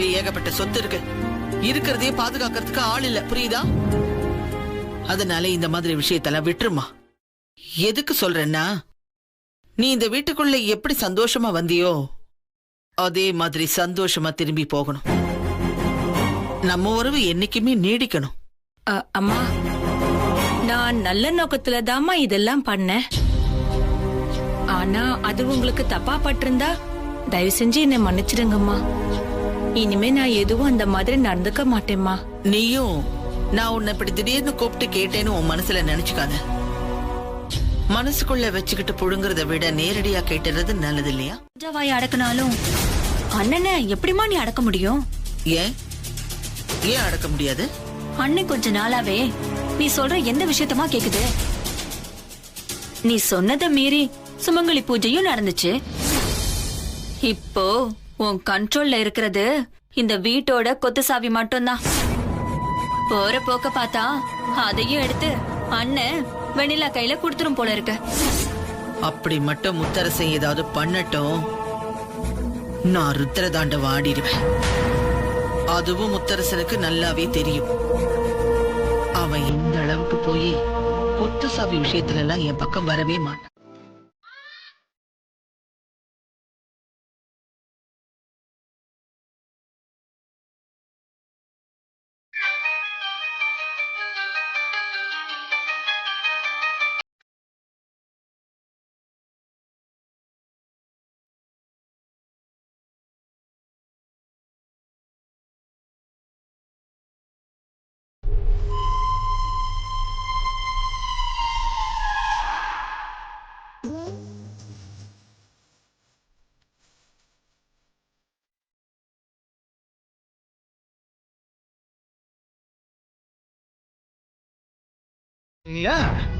ஏற்கனவே ஏகப்பட்ட சொத்து இருக்கு, இருக்கிறதே பாதுகாக்கிறதுக்கு ஆள் இல்ல, புரியுதா? அதனால இந்த மாதிரி விஷயத்தெல்லாம் விட்டுருமா. எதுக்கு சொல்றேன்னா, நீ இந்த வீட்டுக்குள்ள எப்படி சந்தோஷமா வந்தியோ அதே மாதிரி சந்தோஷமா திரும்பி போகணும். நம்ம உறவு என்னைக்குமே நீடிக்கணும். அம்மா, நான் நல்ல நோக்கத்துல தாமா இதெல்லாம் பண்ணேன். ஆனா அது உங்களுக்கு தப்பா பட்டிருந்தா தயவு செஞ்சு என்னை மன்னிச்சிடுங்கம்மா. இனிமே நான் எதுவும் அந்த மாதிரி நடந்துக்க மாட்டேம்மா. நீயும் நான் உன்னை இப்படி திடீர்னு கூப்பிட்டு கேட்டேன்னு உன் மனசுல நினைச்சுக்காத. மனசுக்குள்ள வச்சுக்கிட்டு புழுங்குறத விட நேரடியா கேட்டுறது நல்லது இல்லையா? வாய் அடக்கினாலும் அண்ணனை எப்படிமா நீ அடக்க முடியும்? ஏன் ஏன் அடக்க முடியாது? அண்ணன் கொஞ்ச நாளாவே நீ சொல்ற எந்த விஷயத்தமா கேக்குது? நீ சொன்னதை மீறி சுமங்கலி பூஜையும் நடந்துச்சு. இப்போ உன் கண்ட்ரோல்ல இருக்கிறது இந்த வீட்டோட கொத்து சாவி மட்டும்தான். போற போக்க பார்த்தா அதையும் எடுத்து அண்ணன் வெண்ணிலா கையில குடுத்துரும் போல இருக்கு. அப்படி மட்டும் முத்தரசன் ஏதாவது பண்ணட்டும், நான் ருத்ரதாண்டவம் ஆடிடுவேன். அதுவும் முத்தரசனுக்கு நல்லாவே தெரியும். அவன் இந்த அளவுக்கு போய் கொத்து சாவி விஷயத்துல எல்லாம் என் பக்கம் வரவே மாட்டான்.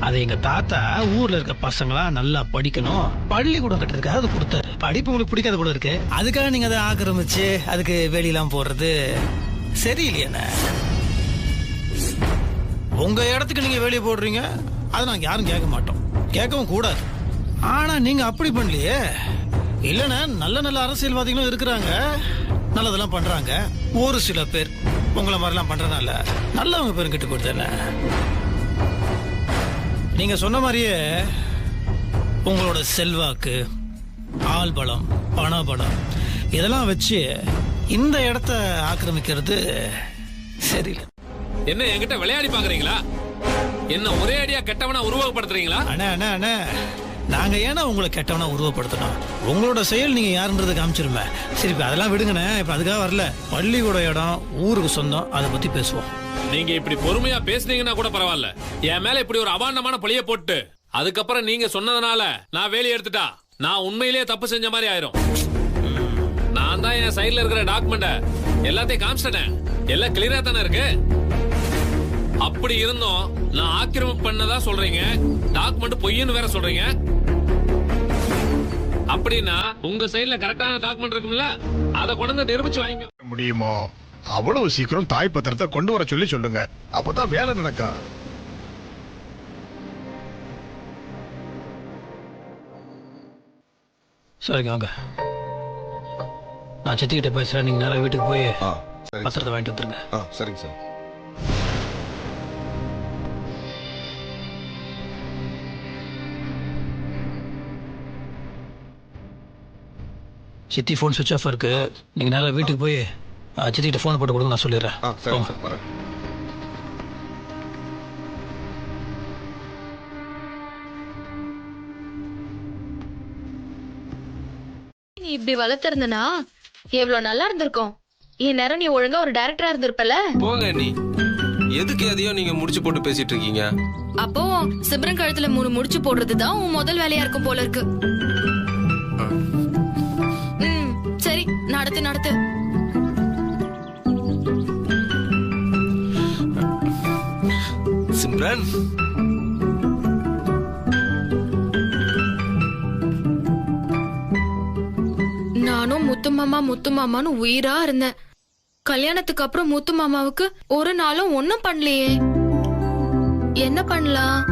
அது எங்க தாத்தா ஊர்ல இருக்க பசங்களா நல்லா படிக்கணும், பள்ளிக்கூடம் கட்டுறதுக்காக அது கொடுத்தாரு. படிப்பு உங்களுக்கு பிடிக்காத கூட இருக்கு, அதுக்காக நீங்க அதை ஆக்கிரமிச்சு அதுக்கு வெளியெல்லாம் போடுறது சரியில்லையா? உங்க இடத்துக்கு நீங்க வெளியே போடுறீங்க, அதை நாங்க யாரும் கேட்க மாட்டோம், கேட்கவும் கூடாது. ஆனா நீங்க அப்படி பண்ணலையே. இல்லைன்னா நல்ல நல்ல அரசியல்வாதிகளும் இருக்கிறாங்க, நல்லதெல்லாம் பண்றாங்க. ஒரு சில பேர் உங்களை மாதிரிலாம் பண்றதுனால நல்லவங்க பேரும் கெட்டு போயிடுதானே. நீங்க சொன்ன மாதிரியே உங்களோட செல்வாக்கு, ஆள் பலம், பண பலம் இதெல்லாம் வச்சு இந்த இடத்த ஆக்கிரமிக்கிறது சரியில்லை. என்ன என்கிட்ட விளையாடி பாக்குறீங்களா? என்ன ஒரே அடியா கெட்டவனா உருவகப்படுத்துறீங்களா? அண்ணா அண்ணா அண்ணா, நாங்க ஏன்னா உங்களை கெட்டவனா உருவப்படுத்தணும்? உங்களோட செயல் நீங்க யாருன்றது காமிச்சிருமே. சரி, இப்ப அதெல்லாம் விடுங்கண்ணே, இப்ப அதுக்காக வரல. பள்ளிக்கூட இடம் ஊருக்கு சொந்தம், அதை பத்தி பேசுவோம். நீங்க இப்படி பொறுமையா பேசுனீங்கன்னா கூட பரவாயில்ல. என் மேல இப்படி ஒரு அபாண்டமான பழிய போட்டு அதுக்கப்புறம் நீங்க சொன்னதுனால நான் வேலையை எடுத்துட்டா நான் உண்மையிலேயே தப்பு செஞ்ச மாதிரி ஆயிரும். நான் தான் என் சைடுல இருக்கிற டாக்குமெண்ட எல்லாத்தையும் காமிச்சிட்டேன், எல்லாம் கிளியரா தானே இருக்கு. அப்படி இருந்தும் நான் ஆக்கிரமிப்பு பண்ணதா சொல்றீங்க, டாக்குமெண்ட் பொய்ன்னு வேற சொல்றீங்க. அப்படின்னா உங்க சைடுல கரெக்டான டாக்குமெண்ட் இருக்கும்ல, அதை கொண்டு வந்து நிரூபிச்சு வாங்க முடியுமோ? அவ்வளவு சீக்கிரம் தாய் பத்திரத்தை கொண்டு வர சொல்லி சொல்லுங்க, அப்பதான் வேலை நடக்கும். சரிங்க, வாங்க. நான் சித்திக்கிட்ட பேசுறேன், நீங்க நேரம் வீட்டுக்கு போய் பத்திரத்தை வாங்கிட்டு வந்துருங்க. சரிங்க சார். சித்தி போன் சுவிட்ச் ஆஃப் இருக்கு, நீங்க நேரம் வீட்டுக்கு போய் சித்திக்கிட்ட போன் போட்டு கொடுங்க, நான் சொல்லிடுறேன். நீ இப்படி வளர்த்திருந்தனா எவ்வளவு நல்லா இருந்திருக்கும். என் நேரம் நீ ஒழுங்கா ஒரு டைரக்டரா இருந்திருப்பல. போங்க நீ, எதுக்கு எதையோ நீங்க முடிச்சு போட்டு பேசிட்டு இருக்கீங்க? அப்போ சிம்ரன் கழுத்துல 3 முடிச்சு போடுறதுதான் உன் முதல் வேலையா இருக்கும் போல இருக்கு. சரி, நடத்து நடத்து. சிம்ரன், நானும் முத்து மாமான்னு உயிரா இருந்தேன். கல்யாணத்துக்கு அப்புறம் முத்து மாமாவுக்கு ஒரு நாளும் ஒண்ணும் பண்ணலையே. என்ன பண்ணலாம்?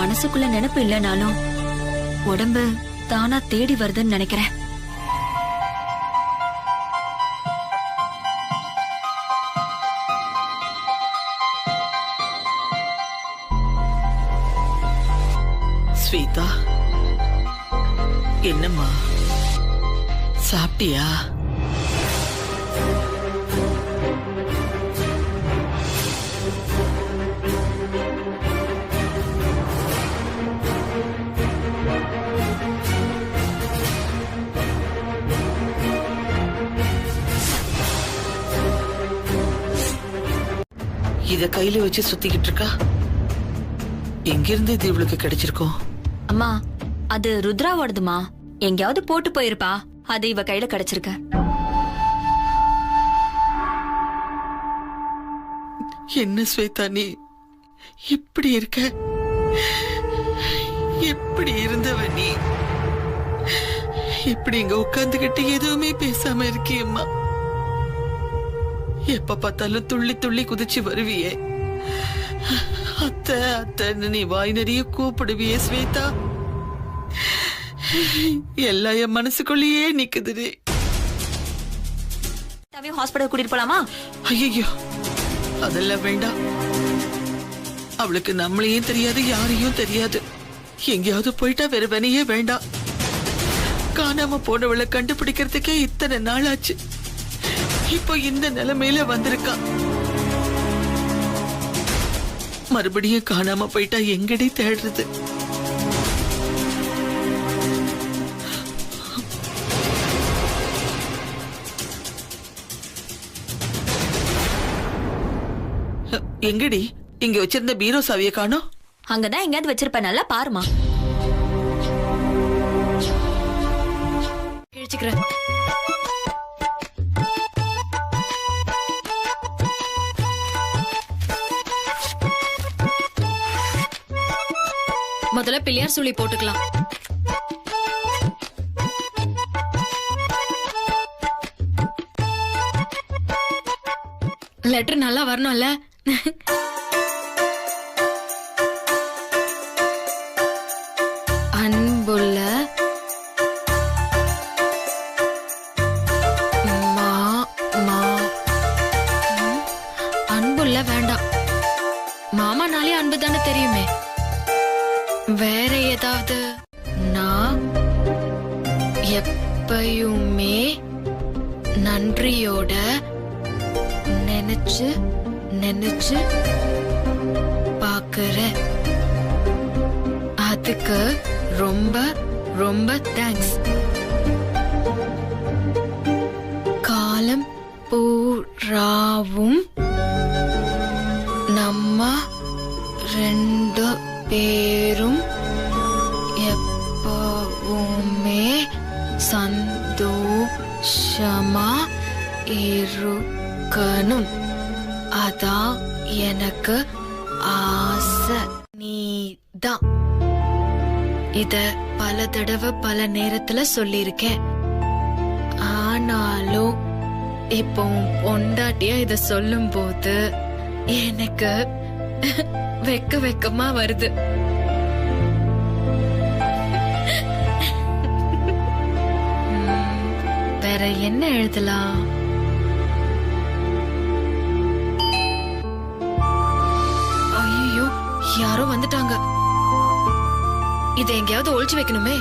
மனசுக்குள்ள நினைப்பு இல்லனாலும் உடம்பு தானா தேடி வருதுன்னு நினைக்கிறேன். ஸ்வேதா, என்னம்மா சாப்பிட்டியா? இத கையில வச்சு சுத்திக்கிட்டு இருக்கா. எங்கிருந்து இது இவளுக்கு கிடைச்சிருக்கோம்? அம்மா, அது ருத்ராவோடதுமா. எங்கேயாவது போட்டு போயிருப்பா, அது இவ கையில கிடைச்சிருக்க. என்ன ஸ்வேதா நீ இப்படி இருக்க? எப்படி இருந்தவ நீ? இப்படி இங்க உட்கார்ந்துகிட்டு எதுவுமே பேசாம இருக்கியம்மா. எப்ப பார்த்தாலும் துள்ளி துள்ளி குதிச்சு வருவியே. அத்தை அத்தைன்னு நீ வாய் நிறைய கூப்பிடுவியே ஸ்வேதா. எல்லாம் என் மனசுக்குள்ளேயே நிக்குது. ஹாஸ்பிடல் கூட்டிட்டு போலாமா? ஐயோ, அதெல்லாம் வேண்டாம். அவளுக்கு நம்மளையும் தெரியாது, யாரையும் தெரியாது. எங்கேயாவது போயிட்டா வேற வனையே வேண்டாம். காணாம போனவளை கண்டுபிடிக்கிறதுக்கே இத்தனை நாள் ஆச்சு. இப்போ இந்த நிலைமையில வந்திருக்கா. மறுபடியும் காணாம போயிட்டா எங்கடி தேடுறது? எங்கடி இங்க வச்சிருந்த பீரோ சாவிய காணோம்? அங்கதான் எங்கேயாவது வச்சிருப்ப, நல்லா பாருமா. கிழிச்சுக்கிறேன். முதல்ல பிள்ளையார் சுழி போட்டுக்கலாம். லெட்டர் நல்லா வரணும்ல. அன்புள்ள அன்புள்ள வேண்டாம். மாமானாலே அன்பு தானே தெரியுமே. வேற ஏதாவது? நான் எப்பயுமே நன்றியோட நினைச்சு நினைச்சு பாக்குறேன். அதுக்கு ரொம்ப ரொம்ப தேங்க்ஸ். காலம் பூராவும் நம்ம ரெண்டு பேரும் எப்பவுமே சந்தோஷமா இருக்கணும். அதான் எனக்கு ஆசை. நீதான். இத பல தடவை பல நேரத்துல சொல்லிருக்கேன். ஆனாலும் இப்போ பொண்டாட்டியா இத சொல்லும் போது எனக்கு வெக்க வெக்கமா வருது. வேற என்ன எழுதலாம்? ஐயோ, யாரோ வந்துட்டாங்க. இதை எங்கேயாவது ஒளிச்சு வைக்கணுமே.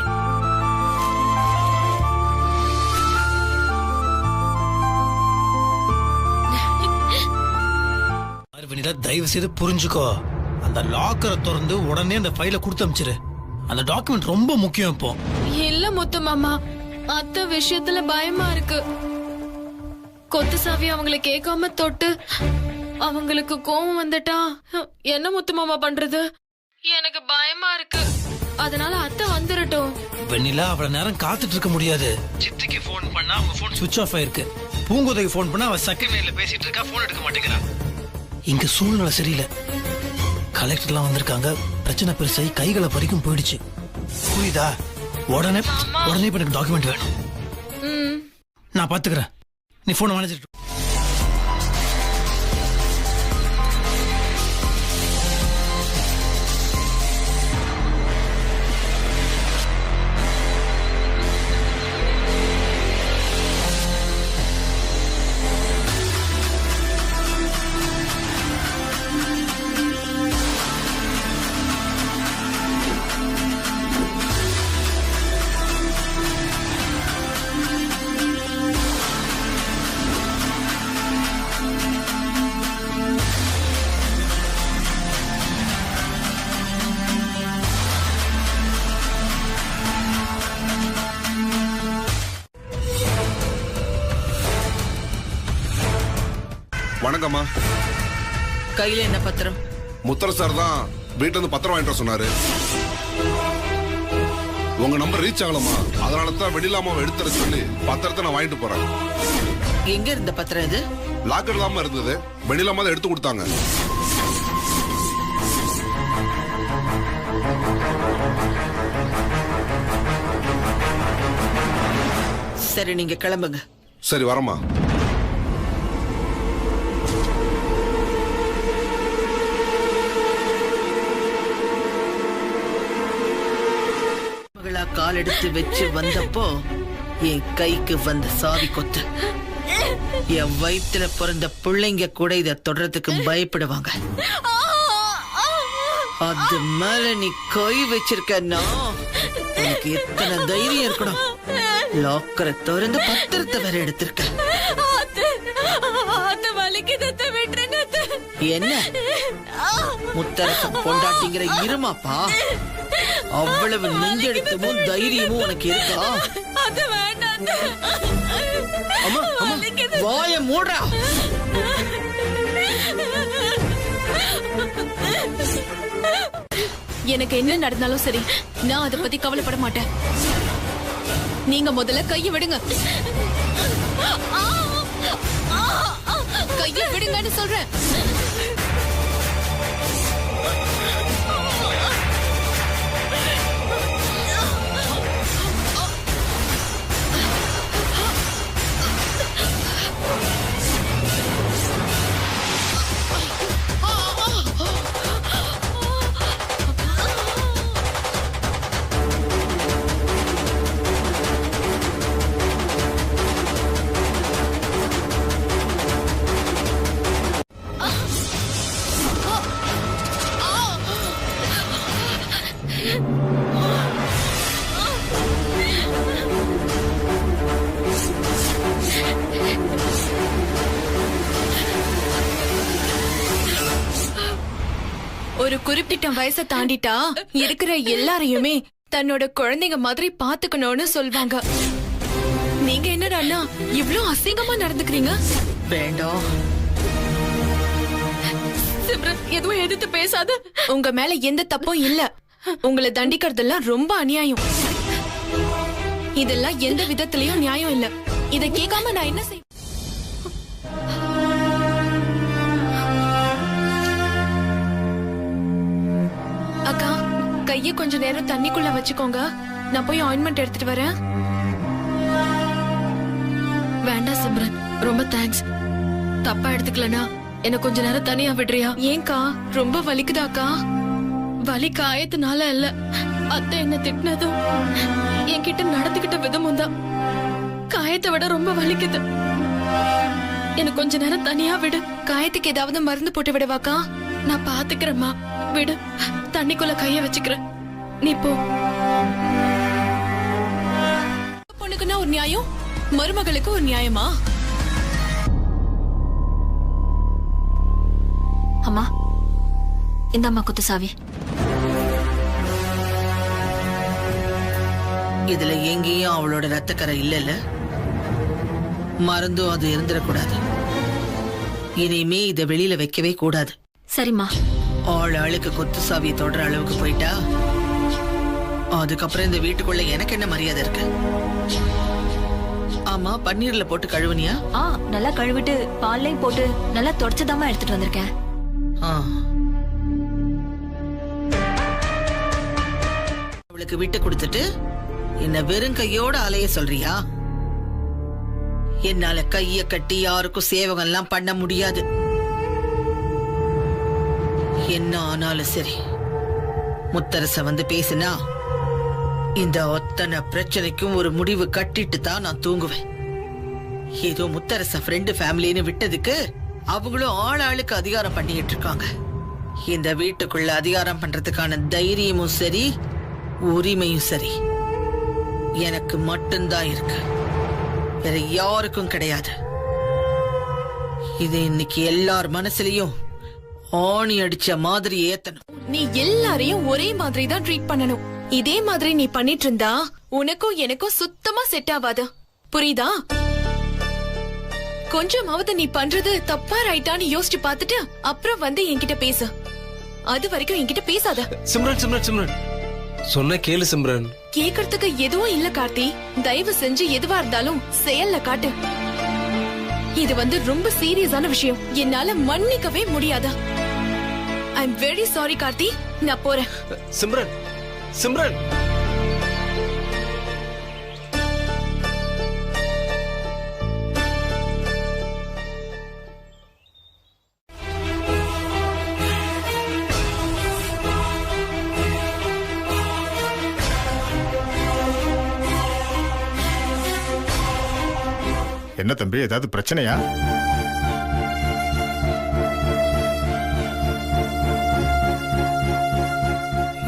தயவு செய்து புரிஞ்சுக்கோ. அந்த லாக்கரை திறந்து உடனே அந்த ஃபைலை கொடுத்து அனுப்பிச்சிரு. அந்த டாக்குமெண்ட் ரொம்ப முக்கியம் இப்போ. இல்ல முத்து மாமா, அத்த விஷயத்துல பயமா இருக்கு. கொத்து சாவி அவங்களை கேட்காம தொட்டு அவங்களுக்கு கோவம் வந்துட்டா என்ன முத்து மாமா பண்றது? எனக்கு பயமா இருக்கு. அதனால அத்தை வந்துடட்டும். வெண்ணிலா அவ்வளவு நேரம் காத்துட்டு இருக்க முடியாது. சித்திக்கு போன் பண்ணா அவங்க போன் சுவிட்ச் ஆஃப் ஆயிருக்கு. பூங்கோதைக்கு போன் பண்ணா அவ செகண்ட் லைன்ல பேசிட்டு இருக்கா, போன் எடுக்க மாட்டேங்கிறா. இங்க சூழ்நிலை சரியில்லை. கலெக்டர்லாம் வந்திருக்காங்க. பிரச்சனை பெருசாகி கைகளை பறிக்கும் போயிடுச்சு. புரியுதா? உடனே இப்ப எனக்கு டாக்குமெண்ட் வேணும். நான் பாத்துக்கிறேன். நீ போனை வாங்கிட்டு. வணக்கம்மா. கையில என்ன பத்திரம்? முத்தர சார் தான் வீட்டுல இருந்து பத்திரம் வாங்கிட்டு வர சொன்னாரு. உங்க நம்பர் ரீச் ஆகலமா, அதனால தான் வெடிலாமாவை எடுத்துற சொல்லி பத்திரத்தை நான் வாங்கிட்டு போறேன். எங்க இருந்த பத்திரம் இது? லாக்கர் இல்லாம இருந்தது, வெடிலாமா தான் எடுத்து கொடுத்தாங்க. சரி, நீங்க கிளம்புங்க. சரி, வரமா. மகளா கால் எடுத்து வச்சு வந்தப்போ என் கைக்கு வந்த சாவி கொத்து. என் வயித்துல பிறந்த பிள்ளைங்க கூட இத தொடறதுக்கு பயப்படுவாங்க. அது மேல நீ கை வச்சிருக்கன்னா எனக்கு எத்தனை தைரியம் இருக்கணும். லாக்கரை திறந்து பத்திரத்தை வேற எடுத்திருக்க. என்ன முத்தரசம் பொண்டாட்டிங்கிற இருமாப்பா? அவ்வளவு நெஞ்செடுத்தமும் தைரியமும் உனக்கு இருக்கா? அம்மா, அம்மா, வாய மூடுறா. எனக்கு என்ன நடந்தாலும் சரி, நான் அதை பத்தி கவலைப்பட மாட்டேன். நீங்க முதல்ல கையை விடுங்க. கையை விடுங்கன்னு சொல்றேன். ஒரு குறிப்பிட்ட வயசை தாண்டிட்டா இருக்கிற எல்லாரையுமே தன்னோட குழந்தைங்க மாதிரி பாத்துக்கணும்னு சொல்வாங்க. நீங்க என்னடா இவ்ளோ அசிங்கமா நடந்துக்கிறீங்க? வேண்டாம் சிம்ரன், எதுவும் எதிர்த்து பேசாத. உங்க மேல எந்த தப்பும் இல்ல. உங்களை தண்டிக்கிறதெல்லாம் ரொம்ப அநியாயம். இதெல்லாம் எந்த விதத்திலயும் நியாயம் இல்ல. இத கேட்காம நான் என்ன செய்ய? அக்கா, கைய கொஞ்ச நேரம் தண்ணிக்குள்ள வச்சுக்கோங்க. நான் போய் ஆயின்மெண்ட் எடுத்துட்டு வரேன். வேண்டாம் சிம்ரன், ரொம்ப தேங்க்ஸ். தப்பா எடுத்துக்கலனா என்ன கொஞ்ச நேரம் தனியா விடுறியா? ஏன்கா, ரொம்ப வலிக்குதாக்கா? வலி காயத்தினால இல்ல, அத்தை என்ன திட்டினதும் என்கிட்ட நடந்துகிட்ட விதமும் தான் காயத்தை விட ரொம்ப வலிக்குது. எனக்கு கொஞ்ச நேரம் தனியா விடு. காயத்துக்கு ஏதாவது மருந்து போட்டு விடுவாக்கா? நான் பாத்துக்கிறேம்மா, விடு. தண்ணிக்குள்ள கைய வச்சுக்கிறேன், நீ போ. பொண்ணுக்குன்னா ஒரு நியாயம், மருமகளுக்கு ஒரு நியாயமா? அம்மா, இந்த அம்மா குத்து சாவி. இதுல எங்கேயும் அவளோட ரத்தக்கரை இல்லல்ல? மறந்தும் அது இருந்துடக்கூடாது. இனிமே இத வெளியில வைக்கவே கூடாது. சரிம்மா. ஆளுக்கு கொத்து சாவியை தொடர அளவுக்கு போயிட்டா அதுக்கப்புறம் இந்த வீட்டுக்குள்ள எனக்கு என்ன மரியாதை இருக்கு? ஆமா, பன்னீர்ல போட்டு கழுவுனியா? நல்லா கழுவிட்டு பால்லையும் போட்டு நல்லா தொடச்சதாமா எடுத்துட்டு வந்திருக்கேன். அவளுக்கு விட்டு கொடுத்துட்டு என்ன வெறும் கையோட அலைய சொல்றியா? என்னால கைய கட்டி யாருக்கும் சேவகம் எல்லாம் பண்ண முடியாது. என்ன ஆனாலும் சரி, முத்தரச வந்து பேசினா இந்த ஒத்தனை பிரச்சனைக்கும் ஒரு முடிவு கட்டிட்டு தான் நான் தூங்குவேன். ஏதோ முத்தரச ஃப்ரெண்டு ஃபேமிலின்னு விட்டதுக்கு அவங்களும் ஆளுக்கு அதிகாரம் பண்ணிட்டு இருக்காங்க. இந்த வீட்டுக்குள்ள அதிகாரம் பண்றதுக்கான தைரியமும் சரி, உரிமையும் சரி எனக்கு மட்டும்தான் இருக்கு, வேற யாருக்கும் கிடையாது. இது இன்னைக்கு எல்லார் மனசுலயும் ஆணி அடிச்ச மாதிரி ஏத்தணும். நீ எல்லாரையும் ஒரே மாதிரி தான் ட்ரீட் பண்ணணும். இதே மாதிரி நீ பண்ணிட்டு இருந்தா உனக்கும் எனக்கும் சுத்தமா செட் ஆகாது, புரியுதா? கொஞ்சமாவது நீ பண்றது தப்பா ரைட்டான்னு யோசிச்சு பார்த்துட்டு அப்புறம் வந்து என்கிட்ட பேசு. அது வரைக்கும் என்கிட்ட பேசாத. சிம்ரன் சிம்ரன் சிம்ரன் சொன்ன கேளு சிம்ரன். கேக்குறதுக்கு எதுவும் இல்ல கார்த்தி. தயவு செஞ்சு எதுவா இருந்தாலும் செயல்ல காட்டு. இது வந்து ரொம்ப சீரியஸான விஷயம். என்னால மன்னிக்கவே முடியாதா. I am very sorry Karthi. நான் போறேன். சிம்ரன் சிம்ரன் என்ன தம்பி, ஏதாவது பிரச்சனையா?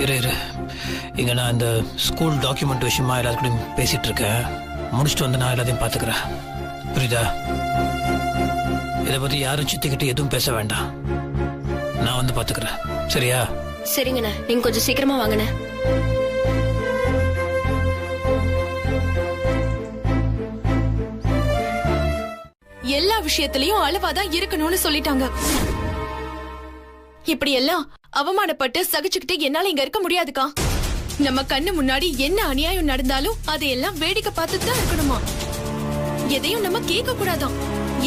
இரு இங்க நான் இந்த ஸ்கூல் டாக்குமெண்ட் விஷயமா எல்லாத்துக்கூடையும் பேசிட்டு இருக்கேன். முடிச்சுட்டு வந்து நான் எல்லாத்தையும் பாத்துக்கிறேன். புரியுதா? இதை பத்தி யாரும் சித்திக்கிட்டு எதுவும் பேச வேண்டாம். நான் வந்து பாத்துக்கிறேன். சரியா? சரிங்கண்ணா, நீங்க கொஞ்சம் சீக்கிரமா வாங்கண்ணே. எல்லா விஷயத்திலயும் அளவாதான் இருக்கணும்னு சொல்லிட்டாங்க. இப்படி எல்லாம் அவமானப்பட்டு சகிச்சுக்கிட்டு என்னால இங்க இருக்க முடியாதுக்கா. நம்ம கண்ணு முன்னாடி என்ன அநியாயம் நடந்தாலும் அதையெல்லாம் வேடிக்கை பார்த்துட்டு தான் இருக்கணுமா. எதையும் நம்ம கேட்க கூடாதாம்.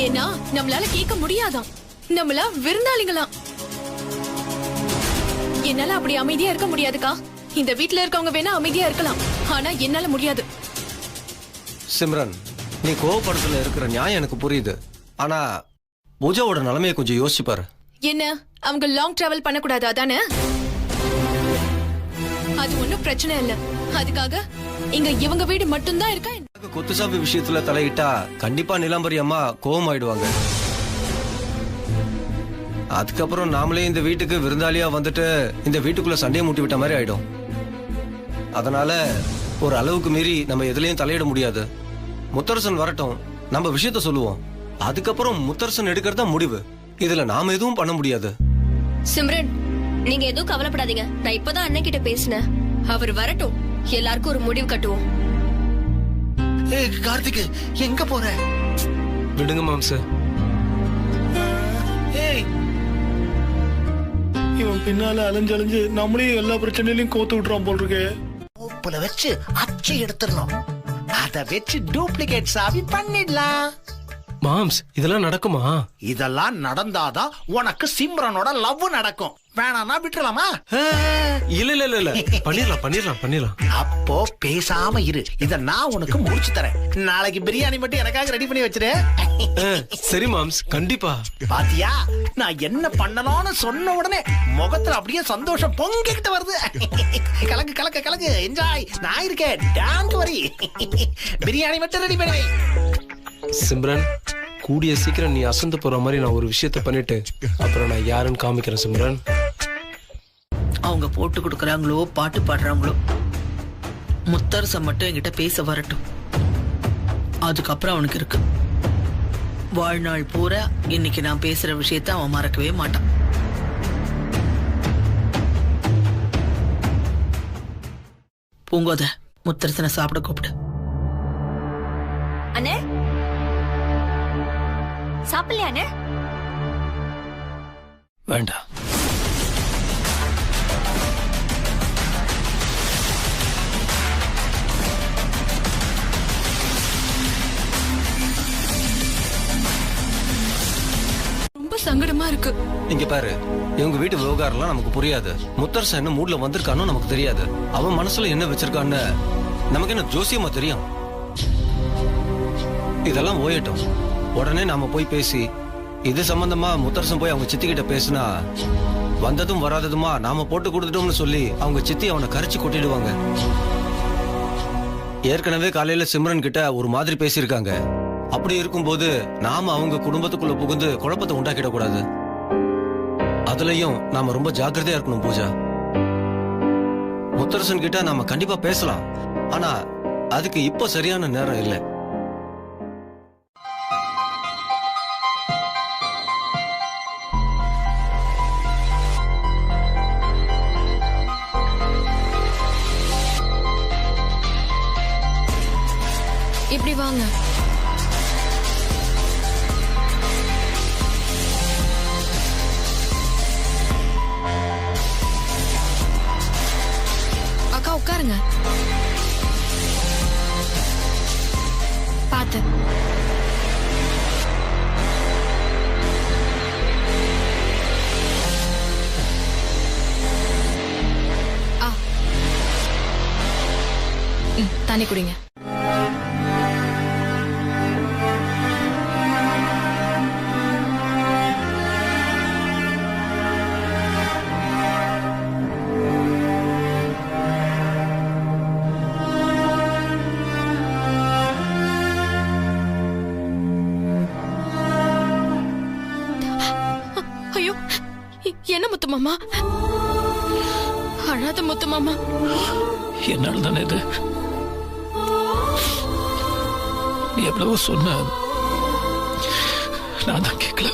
ஏன்னா நம்மளால கேட்க முடியாதாம். நம்மளா விருந்தாளிங்களாம். என்னால அப்படி அமைதியா இருக்க முடியாதுக்கா. இந்த வீட்டுல இருக்கவங்க வேணா அமைதியா இருக்கலாம், ஆனா என்னால முடியாது. சிம்ரன், நீ கோவப்படத்துல இருக்கிற நியாயம் எனக்கு புரியுது. ஆனா பூஜாவோட நிலைமையை கொஞ்சம் யோசிச்சு பாரு. என்ன, அவங்க லாங் டிராவல் பண்ணக்கூடாது அதானே? அது ஒண்ணும் பிரச்சனை இல்ல. அதுக்காக இங்க இவங்க வீடு மட்டும்தான் இருக்கா? கொத்துசாமி விஷயத்துல தலையிட்டா கண்டிப்பா நிலாம்பரி அம்மா கோவம் ஆயிடுவாங்க. அதுக்கப்புறம் நாமளே இந்த வீட்டுக்கு விருந்தாளியா வந்துட்டு இந்த வீட்டுக்குள்ள சண்டையை மூட்டி விட்ட மாதிரி ஆயிடும். அதனால ஒரு அளவுக்கு மீறி நம்ம எதுலயும் தலையிட முடியாது. முத்தரசன் வரட்டும், நம்ம விஷயத்த சொல்லுவோம். அதுக்கப்புறம் முத்தரசன் எடுக்கிறதா முடிவு. இதுல நாம எதுவும் பண்ண முடியாது. சிம்ரன், நீங்க எதுவும் கவலைப்படாதீங்க. நான் இப்பதான் அண்ணன் கிட்ட பேசினேன். அவர் வரட்டும், எல்லாருக்கும் ஒரு முடிவு கட்டுவோம். கார்த்திக், எங்க போற? விடுங்க மாம்ச. இவன் பின்னால அலைஞ்சு நம்மளையும் எல்லா பிரச்சனையிலையும் கோத்து விட்டுறான் போல் இருக்கு. உப்புல வச்சு அச்சு எடுத்துடணும். அத வச்சு டூப்ளிகேட் சாவி பண்ணிடலாம். மாம்ஸ், இதெல்லாம் நடக்குமா? இதெல்லாம் நடந்தாதான் உனக்கு சிம்ரனோட லவ் நடக்கும். வேணாம்னா விட்டுலாமா? இல்ல இல்ல இல்ல, பண்ணிடலாம். அப்போ பேசாம இரு. இத நான் உனக்கு முடிச்சு தரேன். நாளைக்கு பிரியாணி மட்டும் எனக்காக ரெடி பண்ணி வச்சிரு. சரி மாம்ஸ், கண்டிப்பா. பாத்தியா, நான் என்ன பண்ணலாம்னு சொன்ன உடனே முகத்துல அப்படியே சந்தோஷம் பொங்கிட்டு வருது. கலக்கு கலக்கு கலக்கு, என்ஜாய். நான் இருக்கேன், டான்ட் வரி. பிரியாணி மட்டும் ரெடி பண்ணி. சிம்ரன், கூடிய சீக்கிரம் நீ அசந்து போற மாதிரி நான் ஒரு விஷயத்த பண்ணிட்டு அப்புறம் நான் யாருன்னு காமிக்கிறேன். சிம்ரன், அவங்க போட்டு கொடுக்கறாங்களோ பாட்டு பாடுறாங்களோ, முத்தரசன் மட்டும் என்கிட்ட பேச வரட்டும். அதுக்கப்புறம் அவனுக்கு இருக்கு. வாழ்நாள் பூரா இன்னைக்கு நான் பேசுற விஷயத்த அவன் மறக்கவே மாட்டான். பூங்கோத, முத்தரசனை சாப்பிட கூப்பிடு. அண்ணே, சாப்பிடலையா அண்ணே? வேண்டாம். ரொம்ப சங்கடமா இருக்கு. இங்க பாரு, இவங்க வீட்டு விவகாரம்லாம் நமக்கு புரியாது. முத்தரசன் என்ன மூட்ல வந்திருக்கானோ நமக்கு தெரியாது. அவன் மனசுல என்ன வச்சிருக்கான்னு நமக்கு என்ன ஜோசியமா தெரியும்? இதெல்லாம் ஓயட்டும். உடனே நாம போய் பேசி இது சம்பந்தமா முத்தரசன் போய் அவங்க சித்தி கிட்ட பேசினா வந்ததும் வராததுமா நாம போட்டு கொடுத்துட்டோம்னு சொல்லி அவங்க சித்தி அவனை கரைச்சு கொட்டிடுவாங்க. ஏற்கனவே காலையில சிம்ரன் கிட்ட ஒரு மாதிரி பேசியிருக்காங்க. அப்படி இருக்கும்போது நாம அவங்க குடும்பத்துக்குள்ள புகுந்து குழப்பத்தை உண்டாக்கிடக்கூடாது. அதுலயும் நாம ரொம்ப ஜாக்கிரதையா இருக்கணும் பூஜா. முத்தரசன் கிட்ட நாம கண்டிப்பா பேசலாம், ஆனா அதுக்கு இப்போ சரியான நேரம் இல்லை. இப்படி வாங்க. உட்காருங்க. பாத்து. தண்ணி குடிங்க. ஐயோ, என்ன முத்துமாமா? அழாத முத்துமாமா. என்னால தானே இது. நீ எவ்வளவோ சொன்ன, நான் தான் கேட்கல.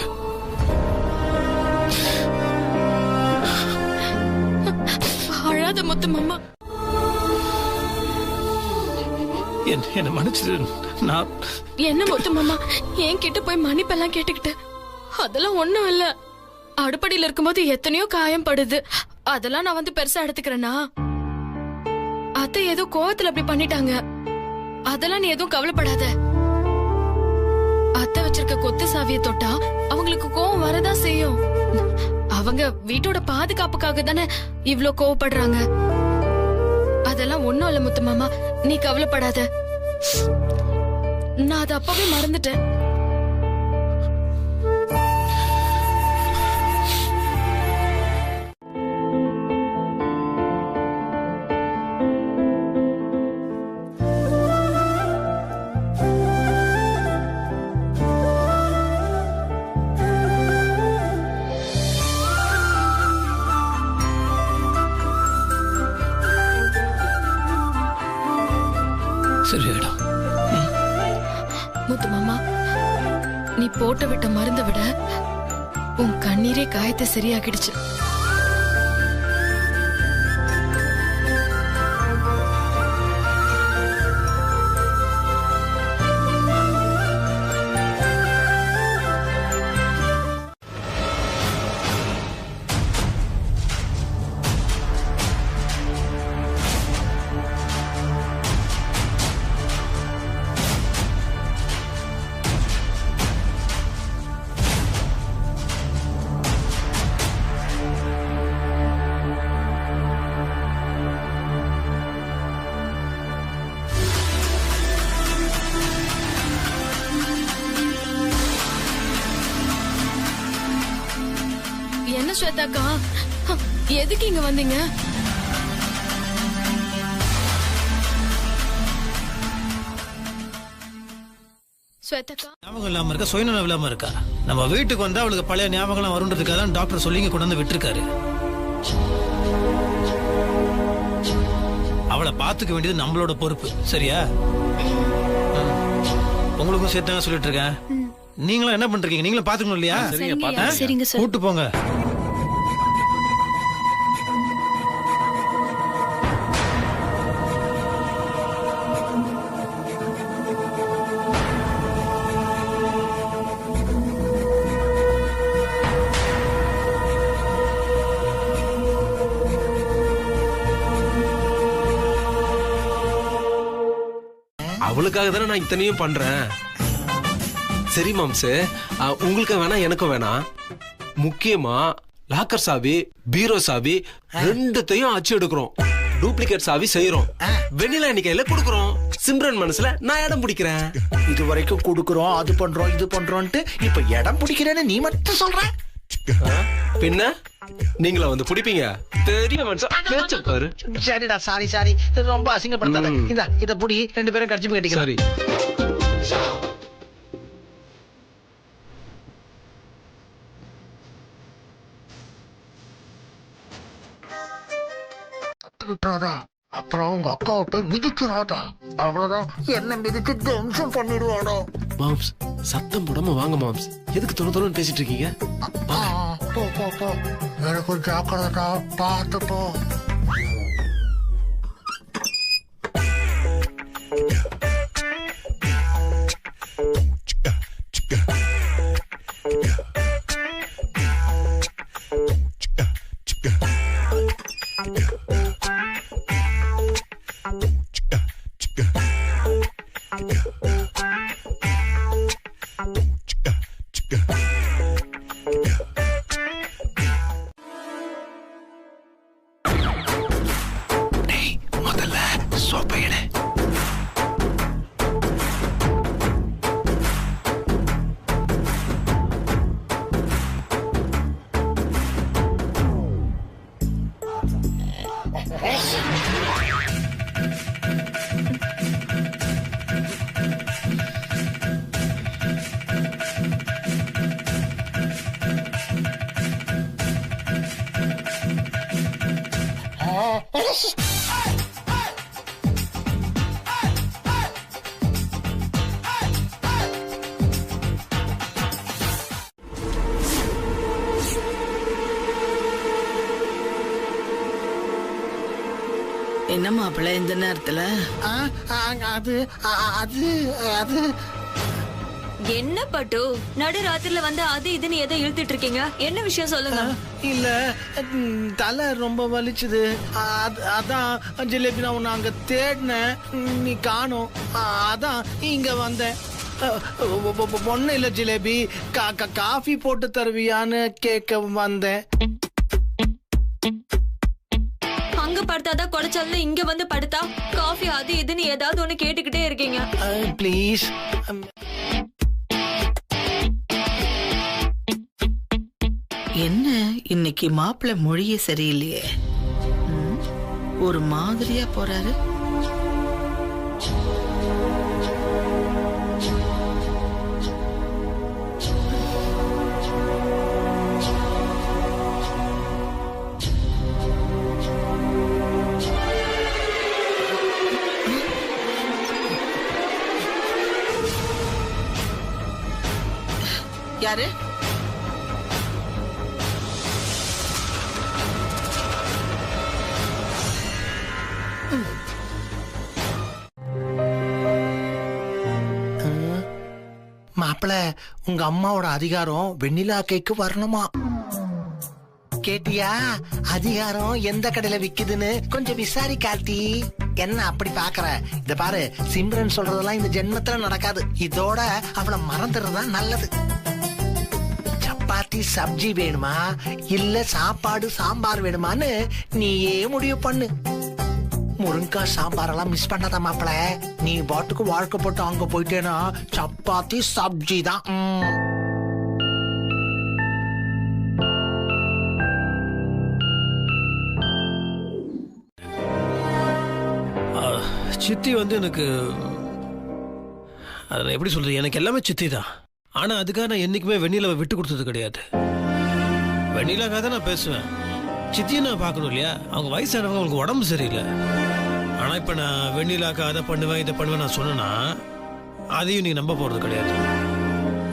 அழாத முத்துமாமா. என்ன மன்னிச்சிரு. நான் என்ன முத்துமாமா என்கிட்ட போய் மன்னிப்பெல்லாம் கேட்டுக்கிட்டு? அதெல்லாம் ஒண்ணும் இல்ல. அடுப்படியில இருக்கும்போது எத்தனையோ காயம் படுது. அதெல்லாம் நான் வந்து பெருசா எடுத்துக்கிறேனா? அத்தை ஏதோ கோவத்துல அப்படி பண்ணிட்டாங்க. அதெல்லாம் நீ எதுவும் கவலைப்படாத. அத்தை வச்சிருக்க கொத்து சாவியை தொட்டா அவங்களுக்கு கோவம் வரதான் செய்யும். அவங்க வீட்டோட பாதுகாப்புக்காக தானே இவ்ளோ கோவப்படுறாங்க. அதெல்லாம் ஒண்ணும் இல்ல முத்துமாமா, நீ கவலைப்படாத. நான் அதை அப்பவே மறந்துட்டேன். சரியாயிடும். முத்து மாமா, நீ போட்டு விட்ட மருந்தை விட உன் கண்ணீரே காயத்தை சரியாகிடுச்சு. என்ன ஸ்வேதாக்கா, எதுக்கு இங்க வந்தீங்க? ஸ்வேதாக்கா ஞாபகம் இல்லாம இருக்கா, சுயநலம் இல்லாம இருக்கா? நம்ம வீட்டுக்கு வந்தா அவளுக்கு பழைய ஞாபகம் வருன்றதுக்காக தான் டாக்டர் சொல்லி கொண்டு வந்து விட்டுருக்காரு. அவளை பாத்துக்க வேண்டியது நம்மளோட பொறுப்பு, சரியா? உங்களுக்கும் சேர்த்தாங்க சொல்லிட்டு இருக்கேன். நீங்களும் என்ன பண்றீங்க? நீங்களும் பாத்துக்கணும் இல்லையா? சரிங்க சார். கூட்டு போங்க. அவளுக்காக தானே நான் இத்தனையும் பண்றேன். சரி மாம்சு, உங்களுக்கு வேணா எனக்கும் வேணாம். முக்கியமா லாக்கர் சாவி, பீரோ சாவி ரெண்டுத்தையும் அச்சு எடுக்கிறோம். டூப்ளிகேட் சாவி செய்யறோம். வெண்ணிலா எண்ணிக்கையில கொடுக்கறோம். சிம்ரன் மனசுல நான் இடம் பிடிக்கிறேன். இது வரைக்கும் கொடுக்கறோம், அது பண்றோம், இது பண்றோம்ட்டு இப்ப இடம் பிடிக்கிறேன்னு நீ மட்டும் சொல்ற. பின்ன நீங்களா வந்து பிடிப்பீங்க? பெரிய மனுஷன் பேச்ச பாரு. சரிடா, சாரி சாரி, ரொம்ப அசிங்கப்படுத்தாத. இத புடி, ரெண்டு பேரும் கடிச்சு கட்டிக்கலாம். சரி. அப்புறம் உங்க அக்காவிட்ட மிதிக்கிறாடா. அவ்வளவுதான், என்ன மிதிச்சு தம்சம் பண்ணிடுவாடா. மாம்ஸ், சத்தம் போடாம வாங்க மாம்ஸ். எதுக்கு தொண பேசிட்டு இருக்கீங்க? போ போ போ, எனக்கு ஜாக்கிரதா, பார்த்து போ. முதல்ல சோப்பையிடு. என்ன மாப்பிள்ள இந்த நேரத்துல? அது அது அது என்ன பட்டு நடு ராத்திரில வந்து அது இதுன்னு எதை இழுத்துட்டு இருக்கீங்க? என்ன விஷயம் சொல்லுங்க. இல்ல தலை ரொம்ப வலிச்சுது. அதான் ஜிலேபி நான் உன்னை அங்க தேடினேன், நீ காணோம். அதான் இங்க வந்தேன். ஒண்ணு இல்ல ஜிலேபி, காஃபி போட்டு தருவியான்னு கேட்க வந்தேன். அங்க படுத்தாதான் குடைச்சாலும் இங்க வந்து படுத்தா காஃபி அது இதுன்னு ஏதாவது ஒண்ணு கேட்டுக்கிட்டே இருக்கீங்க. ப்ளீஸ். என்ன இன்னைக்கு மாப்பிள்ள மொழியே சரியில்லையே, ஒரு மாதிரியா போறாரு. யாரு? மாப்பிள, உங்க அம்மாவோட அதிகாரம் வெண்ணிலா கேக்கு வரணுமா? கேட்டியா? அதிகாரம் எந்த கடையில விக்குதுன்னு கொஞ்சம் விசாரி கார்த்தி. என்ன அப்படி பாக்குற? இத பாரு, சிம்ரன் சொல்றதெல்லாம் இந்த ஜென்மத்துல நடக்காது. இதோட அவளை மறந்துடுறதுதான் நல்லது. சப்பாத்தி சப்ஜி வேணுமா இல்ல சாப்பாடு சாம்பார் வேணுமான்னு நீயே முடிவு பண்ணு. முருங்கா சாம்பாரெல்லாம் மிஸ் பண்ணாத மாப்பிள. நீ பாட்டுக்கு வாழ்க்கை போட்டு அங்க போயிட்டேனா சப்பாத்தி சப்ஜி தான். சித்தி வந்து எனக்கு அதை எப்படி சொல்றது, எனக்கு எல்லாமே சித்தி தான். ஆனா அதுக்காக நான் என்னைக்குமே வெண்ணிலாவை விட்டு கொடுத்தது கிடையாது. வெண்ணிலாக்காக தான் நான் பேசுவேன். சித்தியை நான் பார்க்கணும் இல்லையா? அவங்க வயசானவங்க, அவங்களுக்கு உடம்பு சரியில்லை. ஆனா இப்ப நான் வெண்ணிலாக்கு அதை பண்ணுவேன் இதை பண்ணுவேன் நான் சொன்னேன்னா அதையும் நீங்க நம்ப போறது கிடையாது.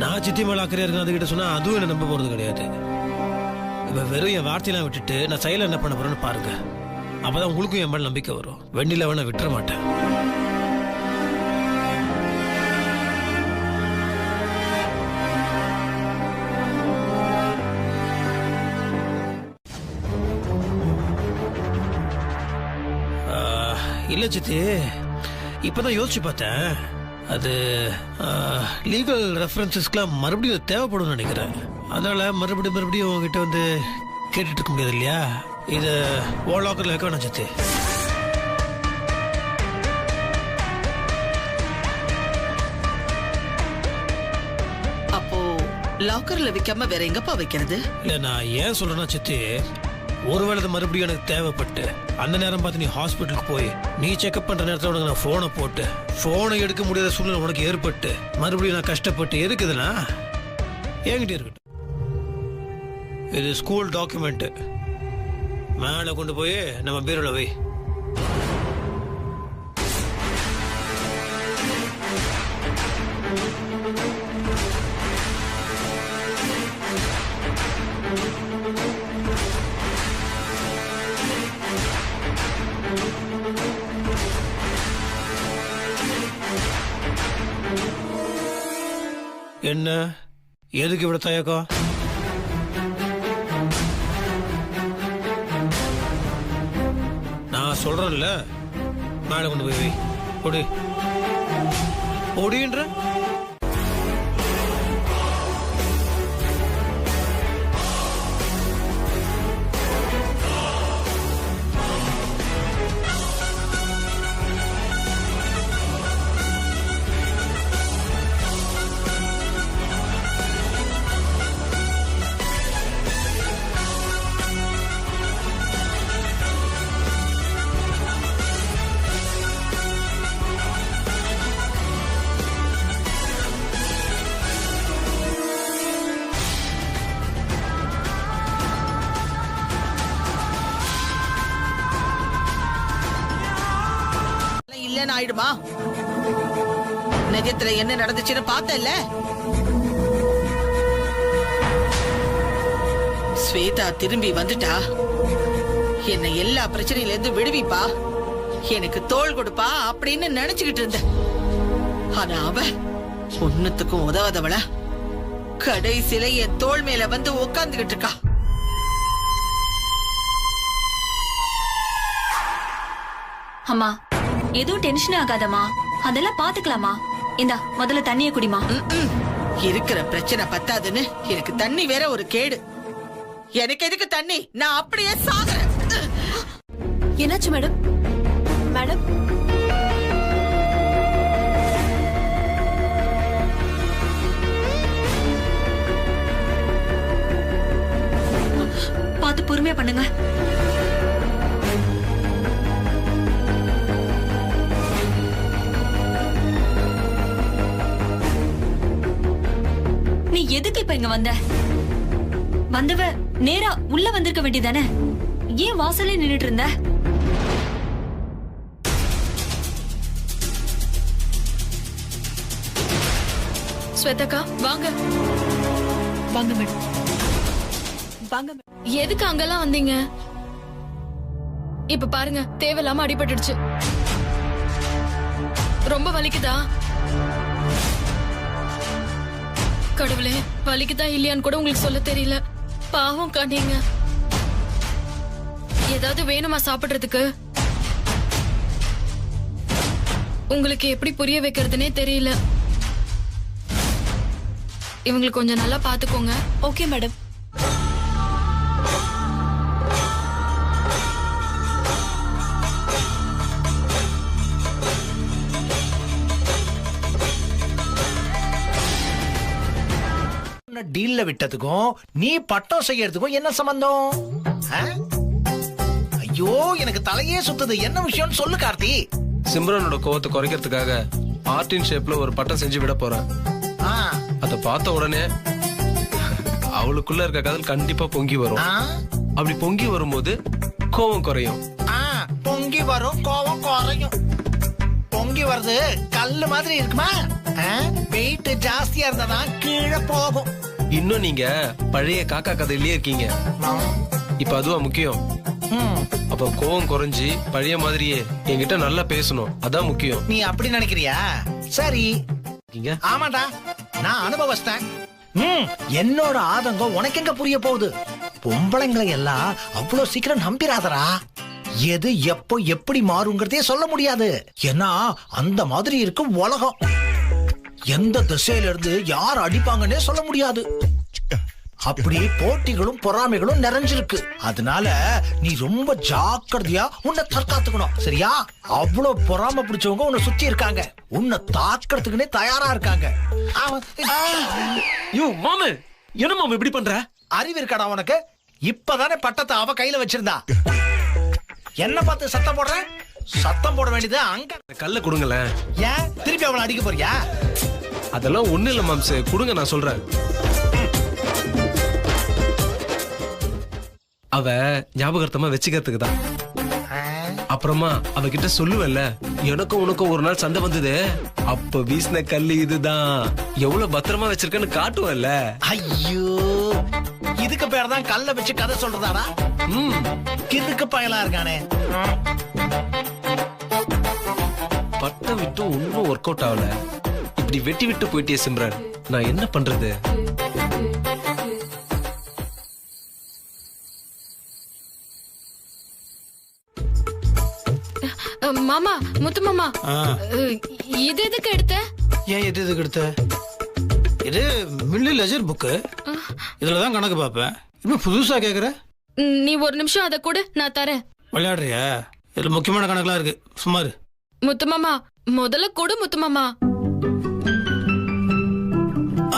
நான் சித்தி மேல அக்கறையா இருக்கேன் அதுகிட்ட சொன்னா அதுவும் என்ன நம்ப போறது கிடையாது. இப்ப வெறும் என் வார்த்தையெல்லாம் விட்டுட்டு நான் செயல என்ன பண்ண போறேன்னு பாருங்க. அப்பதான் உங்களுக்கும் என் மேல நம்பிக்கை வரும். வெண்ணிலாவை நான் விட்டுற மாட்டேன். இல்ல சித்தி, இப்பதான் யோசிச்சு பார்த்தேன். அது லீகல் ரெஃபரன்சஸ்க்குலாம் மறுபடியும் தேவைப்படும் நினைக்கிறேன். அதனால மறுபடியும் உங்ககிட்ட வந்து கேட்டுட்டு இருக்க முடியாது இல்லையா? இது லாக்கர்ல வைக்க வேணாம் சித்தி. அப்போ லாக்கர்ல வைக்காம வேற எங்கப்பா வைக்கிறது? இல்ல நான் ஏன் சொல்றேன்னா சித்தி, ஒருவேளை அது மறுபடியும் எனக்கு தேவைப்பட்டு அந்த நேரம் பார்த்து நீ ஹாஸ்பிட்டலுக்கு போய் நீ செக்அப் பண்ற நேரத்தில் உனக்கு நான் போனை போட்டு போனை எடுக்க முடியாத சூழ்நிலை உனக்கு ஏற்பட்டு மறுபடியும் நான் கஷ்டப்பட்டு எதுக்குதுன்னா என்கிட்ட இருக்கட்டும். இது ஸ்கூல் டாக்குமெண்ட், மேலே கொண்டு போய் நம்ம பீரோல வை. என்ன எதுக்கு இவ்வளவு தயக்கம்? நான் சொல்றேன்ல, மேலே கொண்டு போய் வை. ஓடு ஓடின்ற இல்லன்னு ஆயிடுமா? நிஜத்துல என்ன நடந்துச்சுன்னு பார்த்தல. ஸ்வேதா திரும்பி வந்துட்டா. என்ன எல்லா பிரச்சனையில இருந்து விடுவிப்பா, எனக்கு தோள் கொடுப்பா அப்படின்னு நினைச்சுக்கிட்டு இருந்த. ஆனா அவ ஒண்ணுத்துக்கும் உதவாதவள கடைசியில என் தோள் மேல வந்து உட்கார்ந்துகிட்டு இருக்கா. அம்மா எதுவும் டென்ஷன் ஆகாதம்மா, அதெல்லாம் பாத்துக்கலாமா. இந்தா முதல்ல தண்ணிய குடிமா. இருக்கிற பிரச்சனை பத்தாதுன்னு எனக்கு தண்ணி வேற ஒரு கேடு. எனக்கு எதுக்கு தண்ணி? நான் அப்படியே சாகுறேன். என்னாச்சு மேடம்? மேடம் பார்த்து பொறுமையா பண்ணுங்க. நீ எதுக்கு இப்ப இங்க வந்தவ நேரா உள்ள வந்திருக்க வேண்டியதானே? ஏன் வாசல்ல நின்னுட்டு இருந்த? ஸ்வேதக்கா வாங்க. வாங்க மேடம், வாங்க மேடம். எதுக்கு அங்கெல்லாம் வந்தீங்க? இப்ப பாருங்க, தேவையில்லாம அடிபட்டுடுச்சு. ரொம்ப வலிக்குதா? கடவுளே, வலிக்குதா இல்லையான்னு கூட உங்களுக்கு சொல்ல தெரியல. பாவம் காணீங்க. ஏதாவது வேணுமா சாப்பிடுறதுக்கு? உங்களுக்கு எப்படி புரிய வைக்கிறதுனே தெரியல. இவங்களுக்கு கொஞ்சம் நல்லா பாத்துக்கோங்க. Okay madam. டீல்ல விட்டதுக்கும் நீ பட்டம் செய்யறதுக்கும் என்ன சம்பந்தம்? ஐயோ எனக்கு தலையே சுத்துது. என்ன விஷயம்னு சொல்லு கார்த்தி. சிம்ரனோட கோவத்தை குறைக்கிறதுக்காக ஆர்டின் ஷேப்ல ஒரு பட்டம் செஞ்சு விட போறேன். அத பார்த்த உடனே அவளுக்குள்ள இருக்க காதல் கண்டிப்பா பொங்கி வரும். அப்படி பொங்கி வரும்போது கோவம் குறையும். பொங்கி வரும், கோவம் குறையும். பொங்கி வருது கல்லு மாதிரி இருக்குமா? வெயிட் ஜாஸ்தியா இருந்தா கீழே போகும். இன்னும் நீங்க பழைய காக்கா கதையிலேயே இருக்கீங்க. இப்ப அதுவா முக்கியம். அப்ப கோவம் குறைஞ்சி பழைய மாதிரியே என்கிட்ட நல்லா பேசணும், அதான் முக்கியம். நீ அப்படி நினைக்கிறியா? சரி. ஆமாடா, நான் அனுபவஸ்தேன். என்னோட ஆதங்கம் உனக்கு எங்க புரிய போகுது? பொம்பளைங்களை எல்லாம் அவ்வளவு சீக்கிரம் நம்பிராதரா. எது எப்போ எப்படி மாறுங்கிறதே சொல்ல முடியாது. ஏன்னா அந்த மாதிரி இருக்கு உலகம். எந்த திசையில இருந்து யார் அடிப்பாங்கன்னே சொல்ல முடியாது. அப்படி போட்டிகளும் பொறாமைகளும் நிறைஞ்சிருக்கு. அதனால நீ ரொம்ப ஜாக்கிரதையா உன்னை தற்காத்துக்கணும், சரியா? அவ்வளவு பொறாம பிடிச்சவங்க உன்னை சுத்தி இருக்காங்க. உன்னை தாக்கிறதுக்குன்னே தயாரா இருக்காங்க. மாமு, என்ன மாமு இப்படி பண்ற? அறிவு இருக்காடா உனக்கு? இப்பதானே பட்டத்தை அவ கையில வச்சிருந்தா. என்ன பார்த்து சத்தம் போடுற? சத்தம் போட வேண்டியது அங்க. கல்ல கொடுங்களேன். ஏன் திருப்பி அவளை அடிக்க போறியா? அதெல்லாம் ஒண்ணு இல்ல மாம்சே, கொடுங்க, நான் சொல்றேன். அவ ஞாபகார்த்தமா வச்சுக்கிறதுக்கு தான். அப்புறமா அவகிட்ட சொல்லுவல்ல, எனக்கும் உனக்கும் ஒரு நாள் சண்டை வந்தது, அப்ப வீசின கல்லு இதுதான், எவ்வளவு பத்திரமா வச்சிருக்கேன்னு காட்டுவல்ல. ஐயோ, இதுக்கு பேர் தான் கல்ல வச்சு கதை சொல்றதாடா? கிறுக்கு பயலா இருக்கானே. பட்டம் விட்டு ஒன்னும் ஒர்க் அவுட் ஆகல. இப்படி வெட்டி விட்டு போயிட்டே சிம்ரன், நான் என்ன பண்றது? மாமா முத்து மாமா இது எதுக்கு எடுத்த? ஏன் எது எதுக்கு எடுத்த? இது மில்லி லெஜர் புக்கு. இதுலதான் கணக்கு பாப்பேன். இப்ப புதுசா கேக்குற? நீ ஒரு நிமிஷம் அத கொடு, நான் தரேன். விளையாடுறியா? இதுல முக்கியமான கணக்கெல்லாம் இருக்கு, சுமாரு. முத்து மாமா முதல்ல கொடு முத்து மாமா.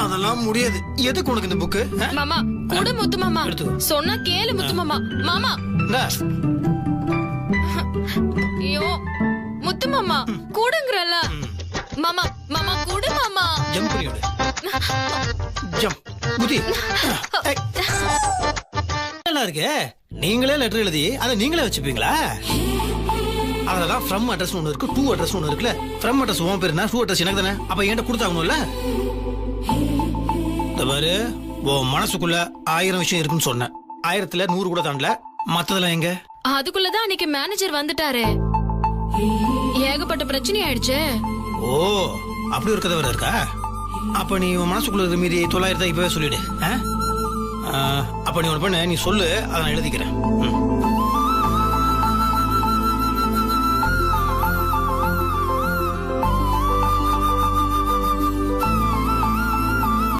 அதெல்லாம் முடியாது. எதுக்கு உனக்கு இந்த புக்கு? மாமா கொடு முத்து மாமா. சொன்னா கேளு முத்து மாமா. மாமா ஐயோ முத்து மாமா கூடுங்கறல. மாமா மாமா கூடு மாமா. ஜம்ப் பண்ணி விடு. ஜம்ப் குதி. நல்லா இருக்கு. நீங்களே லெட்டர் எழுதி அதை நீங்களே வச்சுப்பீங்களா? அதெல்லாம் ஃப்ரம் அட்ரஸ் ஒன்று இருக்கு, டூ அட்ரஸ் ஒன்று இருக்குல்ல. ஃப்ரம் அட்ரஸ் உன் பேர் என்ன, டூ அட்ரஸ் எனக்கு தானே. அப்ப என்கிட்ட கொடுத்தாகணும்ல. இந்த பாரு, உன் மனசுக்குள்ள 1000 விஷயம் இருக்குன்னு சொன்னேன். 1000ல 100 கூட தாண்டல. மத்ததெல்லாம் எங்க? அதுக்குள்ளதான் அன்னைக்கு மேனேஜர் வந்துட்டாரு. ஏகப்பட்ட பிரச்சனை ஆயிடுச்சு. ஓ, அப்படி ஒரு கதை வேற இருக்கா? அப்ப நீ உன் மனசுக்குள்ள இருக்கிற மீறி 900 இப்பவே சொல்லிடு. அப்ப நீ ஒன்று பண்ண, நீ சொல்லு, அதை நான் எழுதிக்கிறேன்.